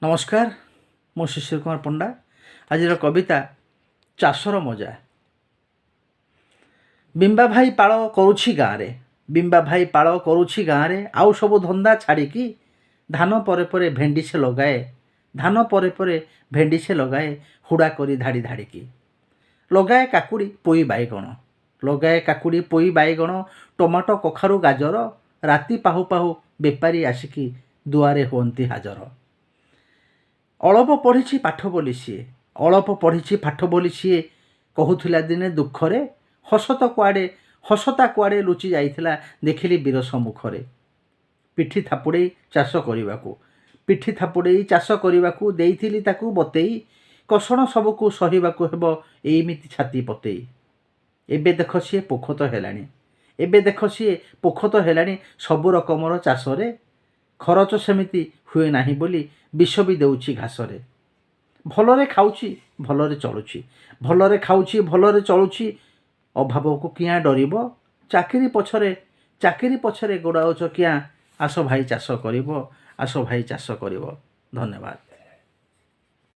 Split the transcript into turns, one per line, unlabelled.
नमस्कार मो शिशिर कुमार पंडा आज कविता चाषर मजा। बिंबा भाई पाड़ करुछि गाँव रे, बिंबा भाई पाड़ करुछि गाँव रे, आउ सब धंदा छाड़िकी धान परे परे भेंडी से लगाए, धान परे परे भेंडी से लगाए, हुड़ा करी धाड़ी धाड़िकी लगाए काकुड़ी पोई बाईगण, लगाए काकुड़ी पोई बाईगण, टमाटो कखारू गाजर, राति पाहु पाहु बेपारी आसिकी दुआरे हुअंती हाजर। अल्प पढ़ी पाठ बोली सी, अल्प पढ़ी पाठ बोली सी कहूला दिने दुखरे, हसता कुआड़े लुचि जाइथिला देखिली वीर सम्मुखरे। पिठी थापुड़े चाष करने, पिठी थापुड़े चाष करने देइथिली ताकू बतेई, कषण सबको सहिबाकू हेबो एमिति छाती पतेई। एबे देख सी पोखत हेलाणी, एबे देख सी पोखत हेलाणी सबु रकमर चाषरे, खरच सेमिति हुए नाही बोली विष भी देउछि घासरे। भलरे खाउछि भलरे चलुछि, भलरे खाउछि भलरे चलुछि, अभाव को किया डरिबो, चाकरी पछरे गोड़ाउछ किया, आस भाई चाष करिबो, आस भाई चाष करिबो। धन्यवाद।